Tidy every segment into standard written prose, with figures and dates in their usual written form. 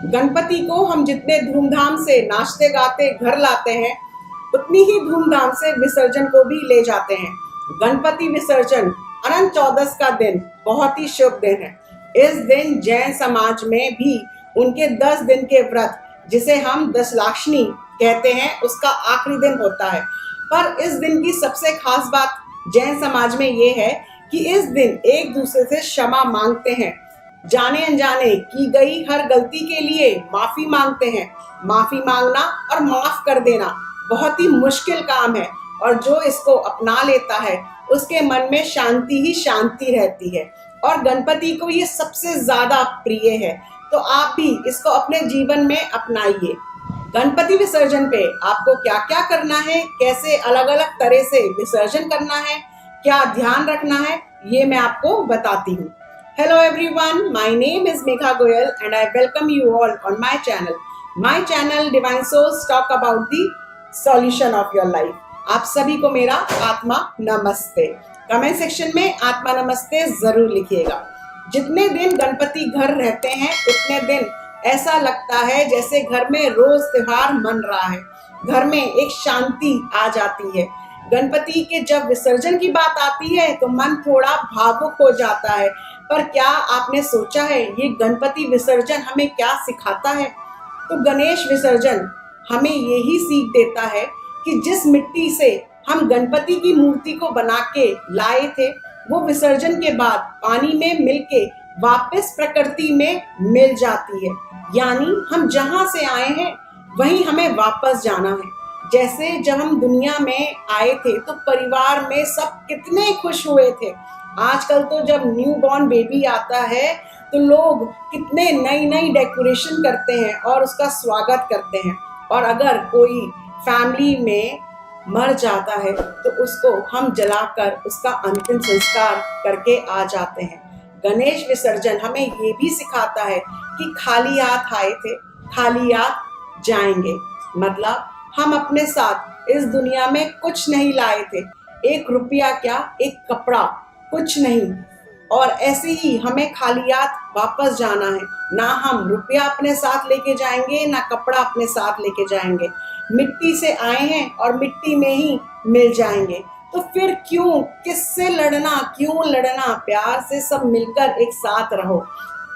गणपति को हम जितने धूमधाम से नाचते गाते घर लाते हैं, उतनी ही धूमधाम से विसर्जन को भी ले जाते हैं। गणपति विसर्जन अनंत चौदस का दिन बहुत ही शुभ दिन है। इस दिन जैन समाज में भी उनके 10 दिन के व्रत, जिसे हम दशलाक्षणी कहते हैं, उसका आखिरी दिन होता है। पर इस दिन की सबसे खास बात जैन समाज में ये है कि इस दिन एक दूसरे से क्षमा मांगते हैं। जाने अनजाने की गई हर गलती के लिए माफी मांगते हैं। माफी मांगना और माफ कर देना बहुत ही मुश्किल काम है, और जो इसको अपना लेता है उसके मन में शांति ही शांति रहती है, और गणपति को ये सबसे ज्यादा प्रिय है। तो आप भी इसको अपने जीवन में अपनाइए। गणपति विसर्जन पे आपको क्या क्या करना है, कैसे अलग अलग तरह से विसर्जन करना है, क्या ध्यान रखना है, ये मैं आपको बताती हूँ। Hello everyone, my name is Megha Goyal and I welcome you all on my channel. My channel Divine Souls talk about the solution of your life. आप सभी को मेरा आत्मा नमस्ते। कमेंट सेक्शन में आत्मा नमस्ते जरूर लिखिएगा। जितने दिन गणपति घर रहते हैं उतने दिन ऐसा लगता है जैसे घर में रोज त्योहार मन रहा है। घर में एक शांति आ जाती है। गणपति के जब विसर्जन की बात आती है तो मन थोड़ा भावुक हो जाता है। पर क्या आपने सोचा है ये गणपति विसर्जन हमें क्या सिखाता है? तो गणेश विसर्जन हमें यही सीख देता है कि जिस मिट्टी से हम गणपति की मूर्ति को बना के लाए थे, वो विसर्जन के बाद पानी में मिलके वापस प्रकृति में मिल जाती है। यानी हम जहाँ से आए हैं वहीं हमें वापस जाना है। जैसे जब हम दुनिया में आए थे तो परिवार में सब कितने खुश हुए थे। आजकल तो जब न्यू बॉर्न बेबी आता है तो लोग कितने नई नई डेकोरेशन करते हैं और उसका स्वागत करते हैं। और अगर कोई फैमिली में मर जाता है तो उसको हम जलाकर उसका अंतिम संस्कार करके आ जाते हैं। गणेश विसर्जन हमें ये भी सिखाता है कि खाली हाथ आए थे, खाली हाथ जाएंगे। मतलब हम अपने साथ इस दुनिया में कुछ नहीं लाए थे। 1 रुपया क्या, 1 कपड़ा, कुछ नहीं। और ऐसे ही हमें खाली हाथ वापस जाना है। ना हम रुपया अपने साथ लेके जाएंगे, ना कपड़ा अपने साथ लेके जाएंगे। मिट्टी से आए हैं और मिट्टी में ही मिल जाएंगे। तो फिर क्यों, किससे लड़ना, क्यों लड़ना? प्यार से सब मिलकर एक साथ रहो।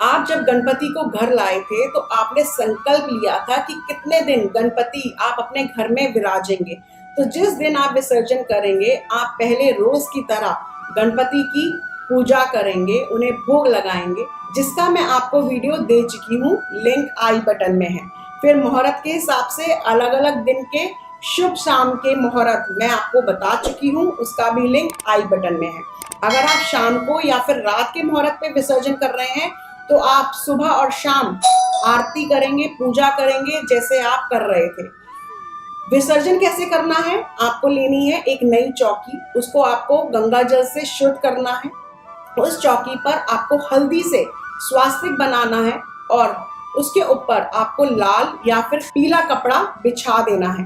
आप जब गणपति को घर लाए थे तो आपने संकल्प लिया था कि कितने दिन गणपति आप अपने घर में विराजेंगे। तो जिस दिन आप विसर्जन करेंगे, आप पहले रोज की तरह गणपति की पूजा करेंगे, उन्हें भोग लगाएंगे, जिसका मैं आपको वीडियो दे चुकी हूँ, लिंक आई बटन में है। फिर मुहूर्त के हिसाब से अलग अलग दिन के शुभ शाम के मुहूर्त मैं आपको बता चुकी हूँ, उसका भी लिंक आई बटन में है। अगर आप शाम को या फिर रात के मुहूर्त पे विसर्जन कर रहे हैं तो आप सुबह और शाम आरती करेंगे, पूजा करेंगे जैसे आप कर रहे थे। विसर्जन कैसे करना है? आपको लेनी है एक नई चौकी, उसको आपको गंगा जल से शुद्ध करना है। उस चौकी पर आपको हल्दी से स्वास्तिक बनाना है और उसके ऊपर आपको लाल या फिर पीला कपड़ा बिछा देना है।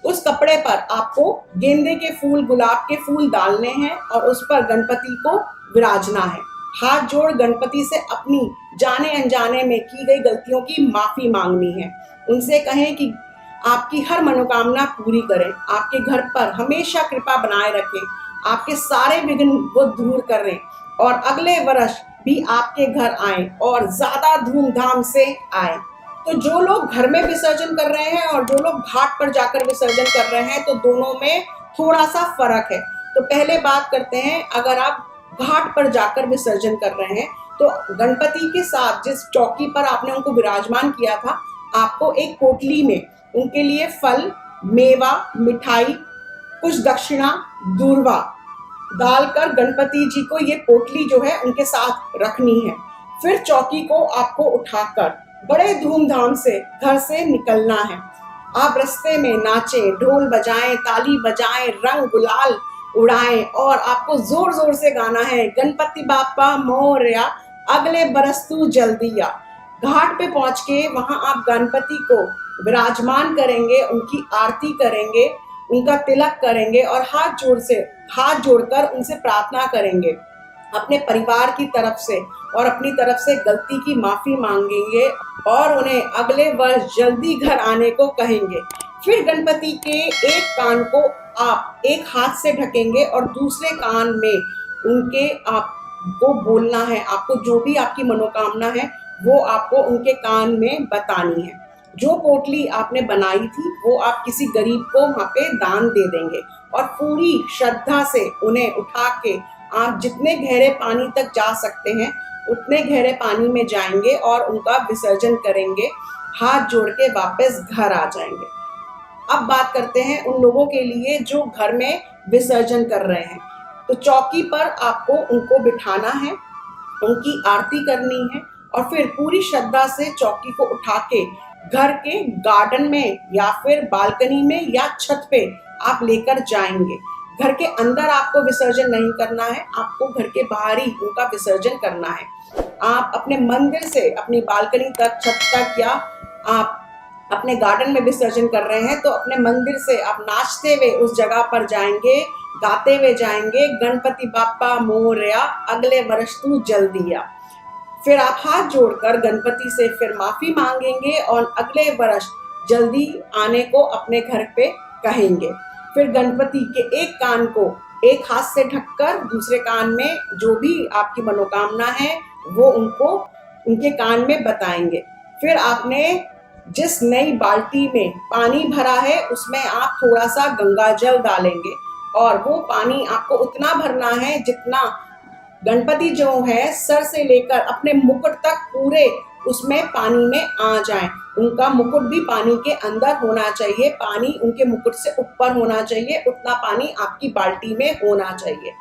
उस कपड़े पर आपको गेंदे के फूल, गुलाब के फूल डालने हैं और उस पर गणपति को विराजना है। हाथ जोड़ गणपति से अपनी जाने अनजाने में की गई गलतियों की माफी मांगनी है। उनसे कहें कि आपकी हर मनोकामना पूरी करें, आपके घर पर हमेशा कृपा बनाए रखें, आपके सारे विघ्न वो दूर करें और अगले वर्ष भी आपके घर आए और ज्यादा धूमधाम से आए। तो जो लोग घर में विसर्जन कर रहे हैं और जो लोग घाट पर जाकर विसर्जन कर रहे हैं, तो दोनों में थोड़ा सा फर्क है। तो पहले बात करते हैं, अगर आप घाट पर जाकर विसर्जन कर रहे हैं तो गणपति के साथ जिस चौकी पर आपने उनको विराजमान किया था, आपको एक पोटली में उनके लिए फल, मेवा, मिठाई, कुछ दक्षिणा, दूर्वा डालकर गणपति जी को ये पोटली जो है उनके साथ रखनी है। फिर चौकी को आपको उठाकर बड़े धूमधाम से घर से निकलना है। आप रास्ते में नाचें, ढोल बजाएं, ताली बजाएं, रंग गुलाल उड़ाएं और आपको जोर जोर से गाना है, गणपति बापा मोरया, अगले बरस तू जल्दी आ। घाट पे पहुंच के वहां आप गणपति को विराजमान करेंगे, उनकी आरती करेंगे, उनका तिलक करेंगे और हाथ जोड़कर उनसे प्रार्थना करेंगे। अपने परिवार की तरफ से और अपनी तरफ से गलती की माफी मांगेंगे और उन्हें अगले वर्ष जल्दी घर आने को कहेंगे। फिर गणपति के एक कान को आप एक हाथ से ढकेंगे और दूसरे कान में उनके आपको बोलना है। आपको जो भी आपकी मनोकामना है वो आपको उनके कान में बतानी है। जो पोटली आपने बनाई थी वो आप किसी गरीब को वहाँ पे दान दे देंगे और पूरी श्रद्धा से उन्हें उठा के आप जितने गहरे पानी तक जा सकते हैं उतने गहरे पानी में जाएंगे और उनका विसर्जन करेंगे। हाथ जोड़ के वापस घर आ जाएंगे। अब बात करते हैं उन लोगों के लिए जो घर में विसर्जन कर रहे हैं। तो चौकी पर आपको उनको बिठाना है, उनकी आरती करनी है और फिर पूरी श्रद्धा से चौकी को उठा के घर के गार्डन में या फिर बालकनी में या छत पे आप लेकर जाएंगे। घर के अंदर आपको विसर्जन नहीं करना है, आपको घर के बाहर ही उनका विसर्जन करना है। आप अपने मंदिर से अपनी बालकनी तक, छत तक या आप अपने गार्डन में विसर्जन कर रहे हैं तो अपने मंदिर से आप नाचते हुए उस जगह पर जाएंगे, गाते हुए जाएंगे, गणपति बाप्पा मोरया अगले वर्ष तू जल्दी आ। फिर आप हाथ जोड़कर गणपति से फिर माफी मांगेंगे और अगले वर्ष जल्दी आने को अपने घर पे कहेंगे। फिर गणपति के एक कान को एक हाथ से ढककर दूसरे कान में जो भी आपकी मनोकामना है वो उनको उनके कान में बताएंगे। फिर आपने जिस नई बाल्टी में पानी भरा है उसमें आप थोड़ा सा गंगा जल डालेंगे और वो पानी आपको उतना भरना है जितना गणपति जो है सर से लेकर अपने मुकुट तक पूरे उसमें पानी में आ जाएं। उनका मुकुट भी पानी के अंदर होना चाहिए, पानी उनके मुकुट से ऊपर होना चाहिए, उतना पानी आपकी बाल्टी में होना चाहिए।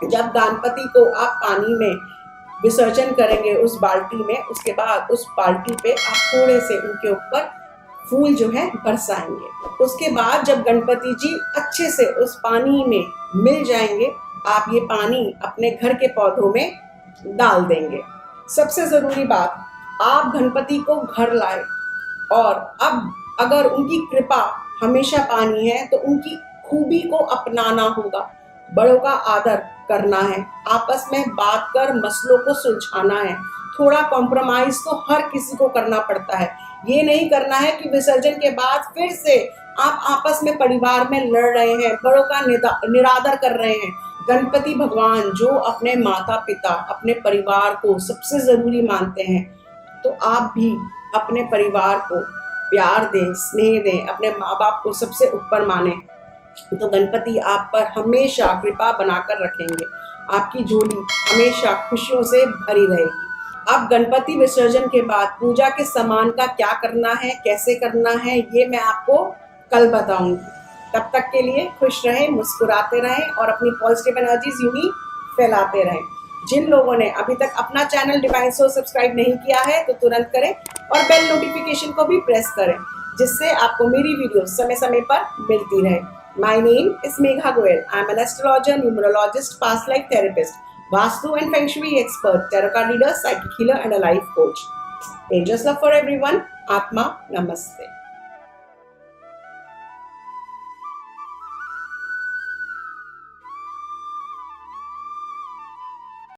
जब गणपति को आप पानी में विसर्जन करेंगे उस बाल्टी में, उसके बाद उस बाल्टी पे आप थोड़े से उनके ऊपर फूल जो है बरसाएंगे। उसके बाद जब गणपति जी अच्छे से उस पानी में मिल जाएंगे आप ये पानी अपने घर के पौधों में डाल देंगे। सबसे ज़रूरी बात, आप गणपति को घर लाए और अब अगर उनकी कृपा हमेशा पानी है तो उनकी खूबी को अपनाना होगा, बड़ों का आदर करना है, आपस में बात कर मसलों को सुलझाना है। थोड़ा कॉम्प्रोमाइज तो हर किसी को करना पड़ता है। ये नहीं करना है कि विसर्जन के बाद फिर से आप आपस में परिवार में लड़ रहे हैं, बड़ों का निरादर कर रहे हैं। गणपति भगवान जो अपने माता पिता, अपने परिवार को सबसे ज़रूरी मानते हैं, तो आप भी अपने परिवार को प्यार दें, स्नेह दें, अपने माँ बाप को सबसे ऊपर माने, तो गणपति आप पर हमेशा कृपा बनाकर रखेंगे। आपकी झोली हमेशा खुशियों से भरी रहेगी। अब गणपति विसर्जन के बाद पूजा के सामान का क्या करना है, कैसे करना है, ये मैं आपको कल बताऊंगी। तब तक के लिए खुश रहें, मुस्कुराते रहें और अपनी पॉजिटिव एनर्जीज यूं ही फैलाते रहें। जिन लोगों ने अभी तक अपना चैनल डिवाइन सोर्स सब्सक्राइब नहीं किया है तो तुरंत करें और बेल नोटिफिकेशन को भी प्रेस करें, जिससे आपको मेरी वीडियो समय समय पर मिलती रहे। My name is Megha Goel. I am an astrologer, numerologist, past life therapist, Vastu and Feng Shui expert, tarot card reader, psychic healer and a life coach. Angels love for everyone. Atma Namaste.